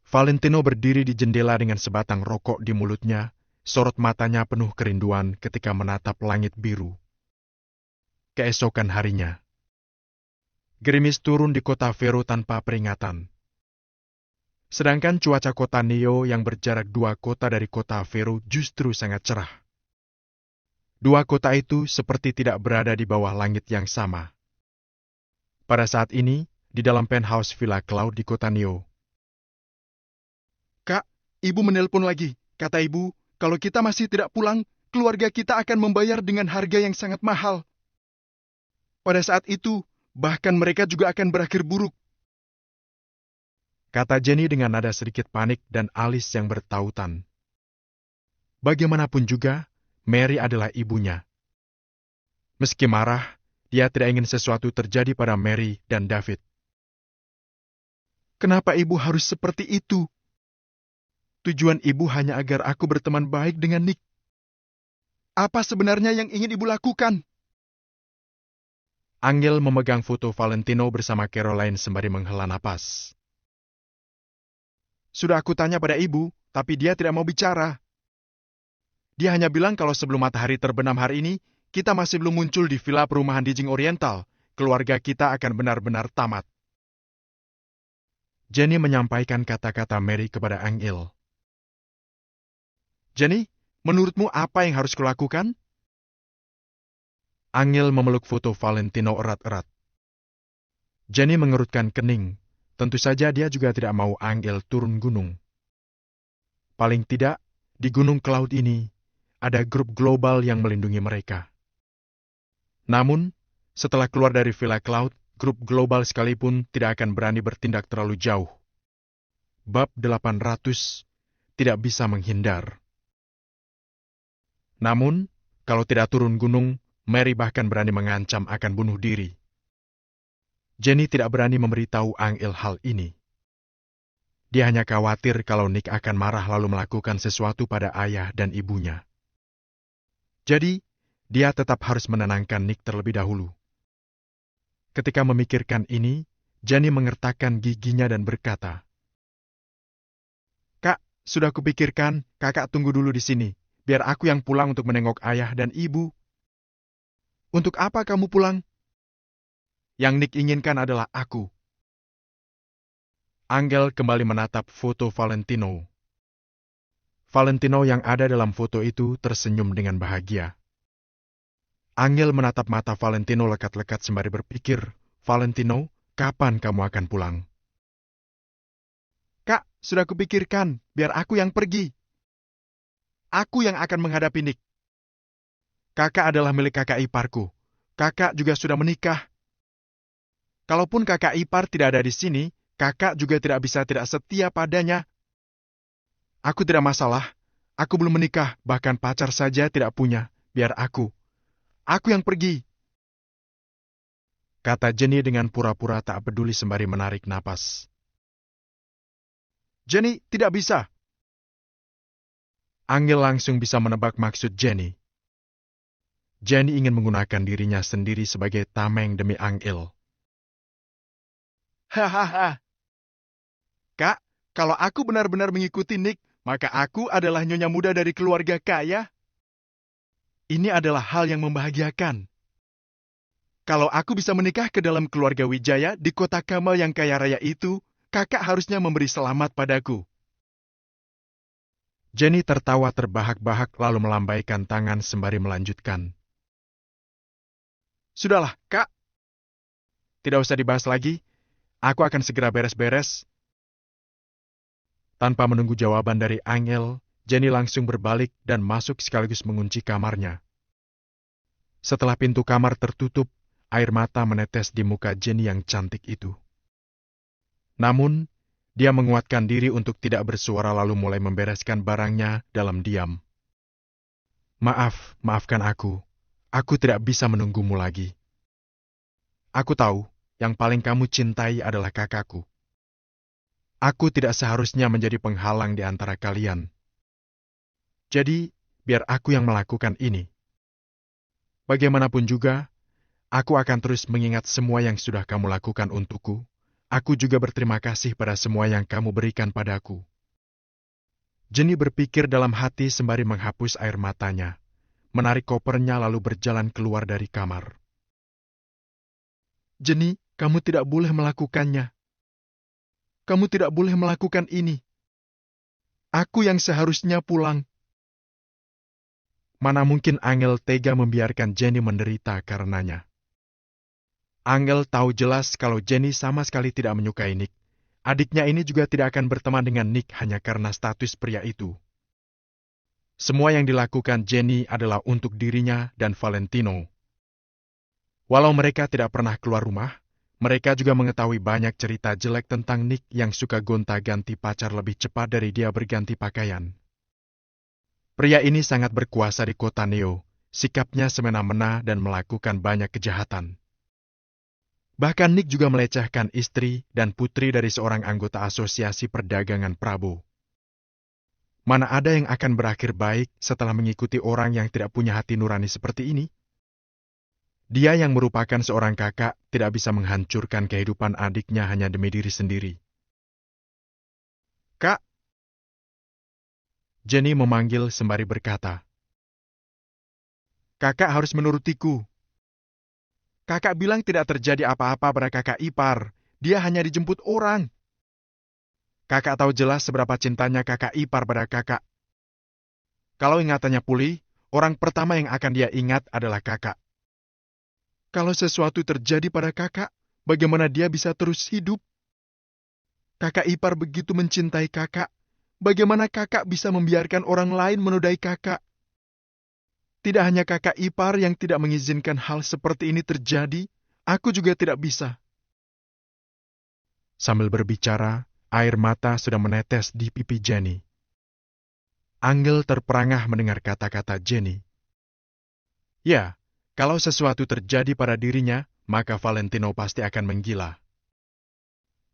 Valentino berdiri di jendela dengan sebatang rokok di mulutnya, sorot matanya penuh kerinduan ketika menatap langit biru. Keesokan harinya, gerimis turun di kota Vero tanpa peringatan. Sedangkan cuaca kota Neo yang berjarak 2 kota dari kota Vero justru sangat cerah. 2 kota itu seperti tidak berada di bawah langit yang sama. Pada saat ini, di dalam penthouse Villa Cloud di kota Neo. Kak, ibu menelpon lagi. Kata ibu, kalau kita masih tidak pulang, keluarga kita akan membayar dengan harga yang sangat mahal. Pada saat itu, bahkan mereka juga akan berakhir buruk. Kata Jenny dengan nada sedikit panik dan alis yang bertautan. Bagaimanapun juga, Mary adalah ibunya. Meski marah, dia tidak ingin sesuatu terjadi pada Mary dan David. Kenapa ibu harus seperti itu? Tujuan ibu hanya agar aku berteman baik dengan Nick. Apa sebenarnya yang ingin ibu lakukan? Angel memegang foto Valentino bersama Caroline sembari menghela napas. Sudah aku tanya pada ibu, tapi dia tidak mau bicara. Dia hanya bilang kalau sebelum matahari terbenam hari ini, kita masih belum muncul di villa perumahan di Jing Oriental. Keluarga kita akan benar-benar tamat. Jenny menyampaikan kata-kata Mary kepada Angel. Jenny, menurutmu apa yang harus kulakukan? Angel memeluk foto Valentino erat-erat. Jenny mengerutkan kening. Tentu saja dia juga tidak mau Angel turun gunung. Paling tidak, di Gunung Cloud ini, ada grup global yang melindungi mereka. Namun, setelah keluar dari Villa Cloud, grup global sekalipun tidak akan berani bertindak terlalu jauh. Bab 800 tidak bisa menghindar. Namun, kalau tidak turun gunung, Mary bahkan berani mengancam akan bunuh diri. Jenny tidak berani memberitahu Angel hal ini. Dia hanya khawatir kalau Nick akan marah lalu melakukan sesuatu pada ayah dan ibunya. Jadi, dia tetap harus menenangkan Nick terlebih dahulu. Ketika memikirkan ini, Jenny mengertakkan giginya dan berkata, "Kak, sudah kupikirkan, kakak tunggu dulu di sini. Biar aku yang pulang untuk menengok ayah dan ibu." "Untuk apa kamu pulang?" "Yang Nick inginkan adalah aku." Angel kembali menatap foto Valentino. Valentino yang ada dalam foto itu tersenyum dengan bahagia. Angel menatap mata Valentino lekat-lekat sembari berpikir, "Valentino, kapan kamu akan pulang?" "Kak, sudah kupikirkan, biar aku yang pergi. Aku yang akan menghadapi Nick. Kakak adalah milik kakak iparku. Kakak juga sudah menikah. Kalaupun kakak ipar tidak ada di sini, kakak juga tidak bisa tidak setia padanya. Aku tidak masalah. Aku belum menikah, bahkan pacar saja tidak punya. Biar aku. Aku yang pergi." Kata Jenny dengan pura-pura tak peduli sembari menarik napas. "Jenny, tidak bisa." Angel langsung bisa menebak maksud Jenny. Jenny ingin menggunakan dirinya sendiri sebagai tameng demi Angel. "Hahaha. Kak, kalau aku benar-benar mengikuti Nick, maka aku adalah nyonya muda dari keluarga kaya. Ini adalah hal yang membahagiakan. Kalau aku bisa menikah ke dalam keluarga Wijaya di kota Kamal yang kaya raya itu, kakak harusnya memberi selamat padaku." Jenny tertawa terbahak-bahak lalu melambaikan tangan sembari melanjutkan. "Sudahlah, Kak. Tidak usah dibahas lagi. Aku akan segera beres-beres." Tanpa menunggu jawaban dari Angel, Jenny langsung berbalik dan masuk sekaligus mengunci kamarnya. Setelah pintu kamar tertutup, air mata menetes di muka Jenny yang cantik itu. Namun, dia menguatkan diri untuk tidak bersuara lalu mulai membereskan barangnya dalam diam. Maafkan aku. Aku tidak bisa menunggumu lagi. Aku tahu, yang paling kamu cintai adalah kakakku. Aku tidak seharusnya menjadi penghalang di antara kalian. Jadi, biar aku yang melakukan ini. Bagaimanapun juga, aku akan terus mengingat semua yang sudah kamu lakukan untukku. Aku juga berterima kasih pada semua yang kamu berikan padaku." Jenny berpikir dalam hati sembari menghapus air matanya, menarik kopernya lalu berjalan keluar dari kamar. "Jenny, kamu tidak boleh melakukannya. Kamu tidak boleh melakukan ini. Aku yang seharusnya pulang." Mana mungkin Angel tega membiarkan Jenny menderita karenanya. Angel tahu jelas kalau Jenny sama sekali tidak menyukai Nick. Adiknya ini juga tidak akan berteman dengan Nick hanya karena status pria itu. Semua yang dilakukan Jenny adalah untuk dirinya dan Valentino. Walau mereka tidak pernah keluar rumah, mereka juga mengetahui banyak cerita jelek tentang Nick yang suka gonta-ganti pacar lebih cepat dari dia berganti pakaian. Pria ini sangat berkuasa di kota Neo, sikapnya semena-mena dan melakukan banyak kejahatan. Bahkan Nick juga melecehkan istri dan putri dari seorang anggota asosiasi perdagangan Prabu. Mana ada yang akan berakhir baik setelah mengikuti orang yang tidak punya hati nurani seperti ini? Dia yang merupakan seorang kakak tidak bisa menghancurkan kehidupan adiknya hanya demi diri sendiri. "Kak!" Jenny memanggil sembari berkata, "Kakak harus menurutiku. Kakak bilang tidak terjadi apa-apa pada kakak ipar. Dia hanya dijemput orang. Kakak tahu jelas seberapa cintanya kakak ipar pada kakak. Kalau ingatannya pulih, orang pertama yang akan dia ingat adalah kakak. Kalau sesuatu terjadi pada kakak, bagaimana dia bisa terus hidup? Kakak ipar begitu mencintai kakak. Bagaimana kakak bisa membiarkan orang lain menodai kakak? Tidak hanya kakak ipar yang tidak mengizinkan hal seperti ini terjadi, aku juga tidak bisa." Sambil berbicara, air mata sudah menetes di pipi Jenny. Angel terperangah mendengar kata-kata Jenny. Ya, kalau sesuatu terjadi pada dirinya, maka Valentino pasti akan menggila.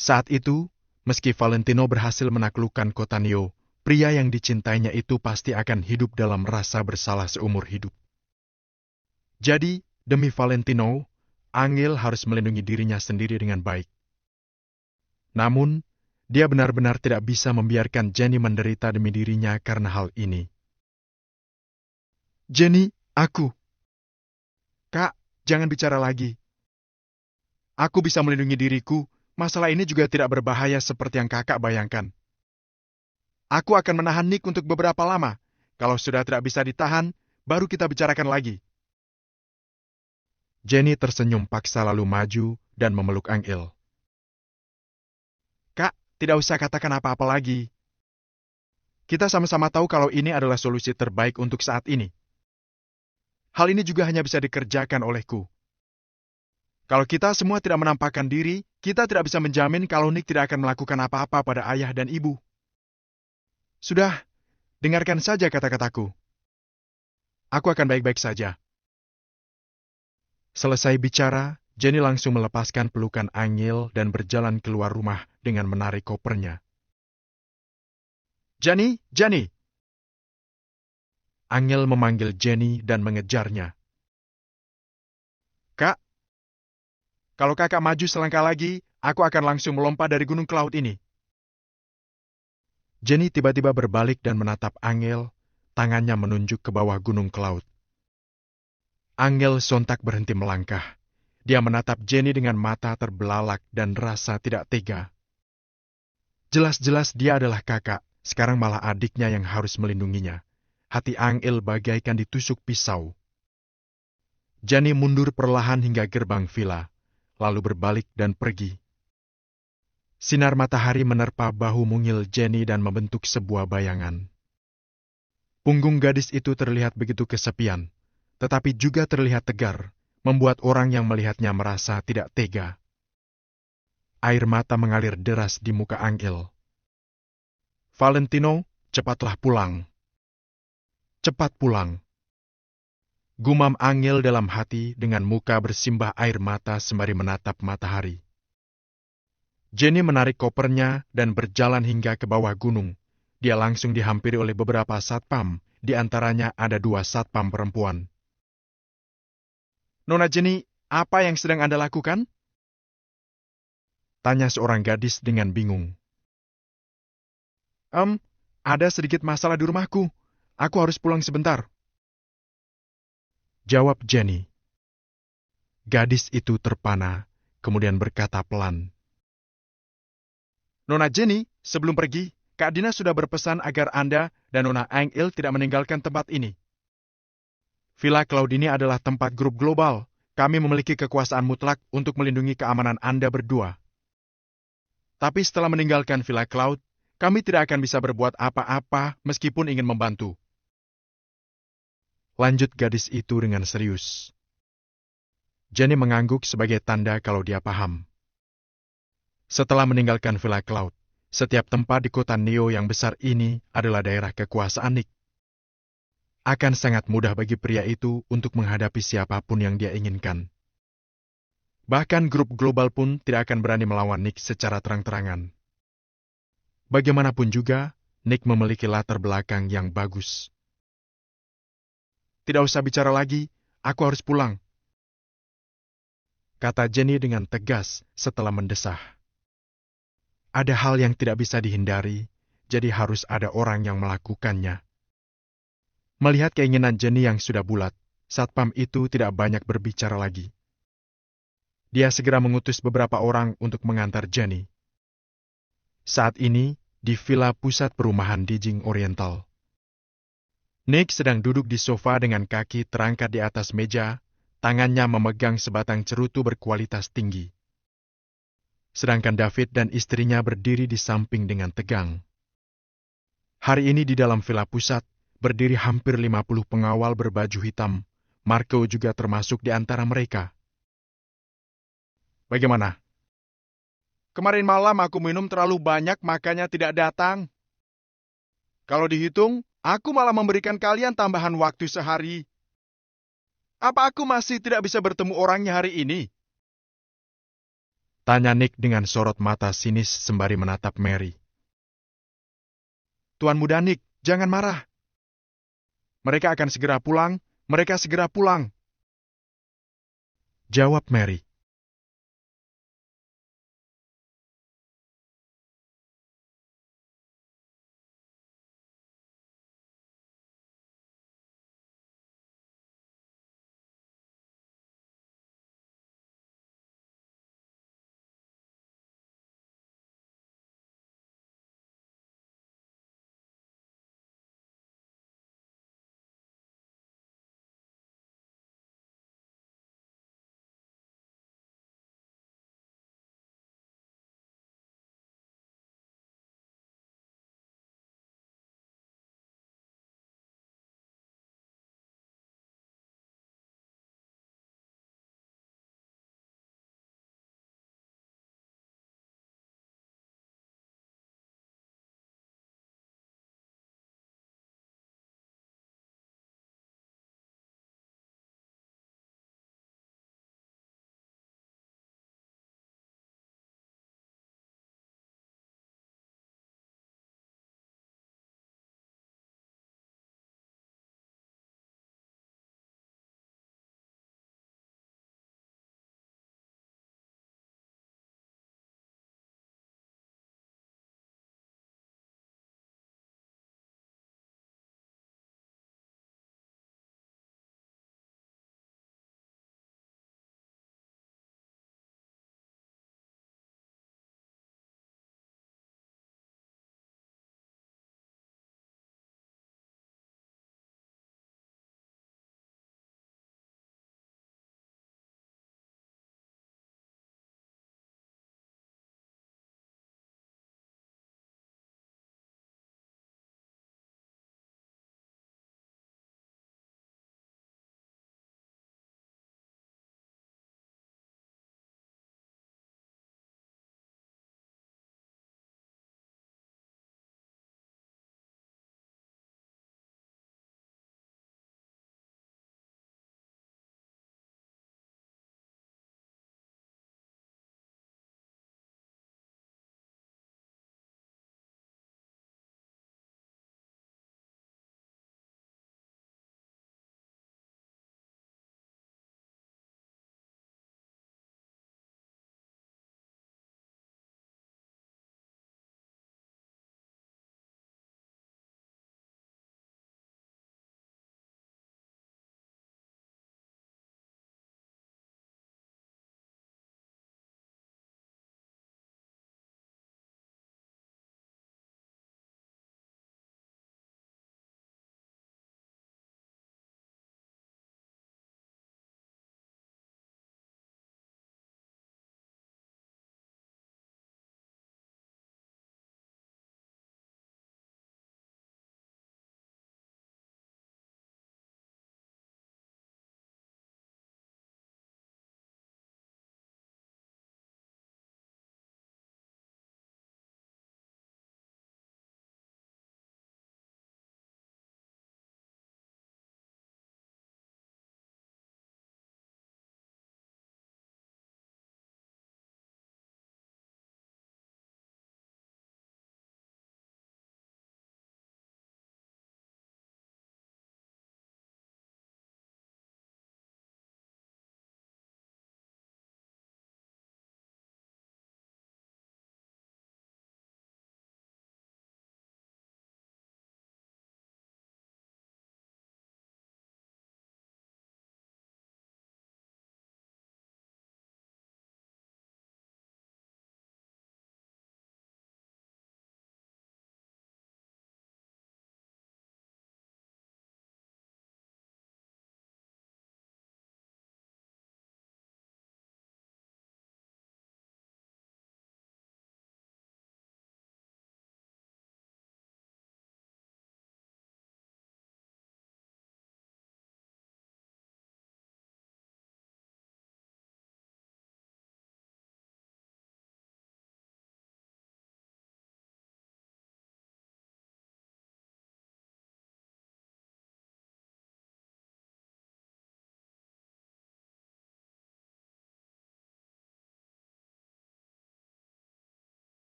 Saat itu, meski Valentino berhasil menaklukkan kota Neo, pria yang dicintainya itu pasti akan hidup dalam rasa bersalah seumur hidup. Jadi, demi Valentino, Angel harus melindungi dirinya sendiri dengan baik. Namun, dia benar-benar tidak bisa membiarkan Jenny menderita demi dirinya karena hal ini. Jenny, aku. Kak, jangan bicara lagi. Aku bisa melindungi diriku, masalah ini juga tidak berbahaya seperti yang kakak bayangkan. Aku akan menahan Nick untuk beberapa lama. Kalau sudah tidak bisa ditahan, baru kita bicarakan lagi. Jenny tersenyum paksa lalu maju dan memeluk Angel. Kak, tidak usah katakan apa-apa lagi. Kita sama-sama tahu kalau ini adalah solusi terbaik untuk saat ini. Hal ini juga hanya bisa dikerjakan olehku. Kalau kita semua tidak menampakkan diri, kita tidak bisa menjamin kalau Nick tidak akan melakukan apa-apa pada ayah dan ibu. Sudah, dengarkan saja kata-kataku. Aku akan baik-baik saja. Selesai bicara, Jenny langsung melepaskan pelukan Angel dan berjalan keluar rumah dengan menarik kopernya. Jenny, Jenny! Angel memanggil Jenny dan mengejarnya. Kak, kalau kakak maju selangkah lagi, aku akan langsung melompat dari gunung ke laut ini. Jenny tiba-tiba berbalik dan menatap Angel, tangannya menunjuk ke bawah gunung ke laut. Angel sontak berhenti melangkah. Dia menatap Jenny dengan mata terbelalak dan rasa tidak tega. Jelas-jelas dia adalah kakak, sekarang malah adiknya yang harus melindunginya. Hati Angel bagaikan ditusuk pisau. Jenny mundur perlahan hingga gerbang villa, lalu berbalik dan pergi. Sinar matahari menerpa bahu mungil Jenny dan membentuk sebuah bayangan. Punggung gadis itu terlihat begitu kesepian, tetapi juga terlihat tegar, membuat orang yang melihatnya merasa tidak tega. Air mata mengalir deras di muka Angel. Valentino, cepatlah pulang. Cepat pulang. Gumam Angel dalam hati dengan muka bersimbah air mata sembari menatap matahari. Jenny menarik kopernya dan berjalan hingga ke bawah gunung. Dia langsung dihampiri oleh beberapa satpam, di antaranya ada 2 satpam perempuan. Nona Jenny, apa yang sedang Anda lakukan? Tanya seorang gadis dengan bingung. Ada sedikit masalah di rumahku. Aku harus pulang sebentar. Jawab Jenny. Gadis itu terpana, kemudian berkata pelan. Nona Jenny, sebelum pergi, Kak Dina sudah berpesan agar Anda dan Nona Angel tidak meninggalkan tempat ini. Villa Claudini adalah tempat grup global. Kami memiliki kekuasaan mutlak untuk melindungi keamanan Anda berdua. Tapi setelah meninggalkan Villa Cloud, kami tidak akan bisa berbuat apa-apa meskipun ingin membantu. Lanjut gadis itu dengan serius. Jenny mengangguk sebagai tanda kalau dia paham. Setelah meninggalkan Villa Cloud, setiap tempat di kota Neo yang besar ini adalah daerah kekuasaan Nick. Akan sangat mudah bagi pria itu untuk menghadapi siapapun yang dia inginkan. Bahkan grup global pun tidak akan berani melawan Nick secara terang-terangan. Bagaimanapun juga, Nick memiliki latar belakang yang bagus. Tidak usah bicara lagi, aku harus pulang. Kata Jenny dengan tegas setelah mendesah. Ada hal yang tidak bisa dihindari, jadi harus ada orang yang melakukannya. Melihat keinginan Jenny yang sudah bulat, satpam itu tidak banyak berbicara lagi. Dia segera mengutus beberapa orang untuk mengantar Jenny. Saat ini, di villa pusat perumahan di Jing Oriental. Nick sedang duduk di sofa dengan kaki terangkat di atas meja, tangannya memegang sebatang cerutu berkualitas tinggi. Sedangkan David dan istrinya berdiri di samping dengan tegang. Hari ini di dalam villa pusat, berdiri hampir 50 pengawal berbaju hitam. Marco juga termasuk di antara mereka. Bagaimana? Kemarin malam aku minum terlalu banyak makanya tidak datang. Kalau dihitung, aku malah memberikan kalian tambahan waktu sehari. Apa aku masih tidak bisa bertemu orangnya hari ini? Tanya Nick dengan sorot mata sinis sembari menatap Mary. Tuan Muda Nick, jangan marah. Mereka akan segera pulang, mereka segera pulang. Jawab Mary.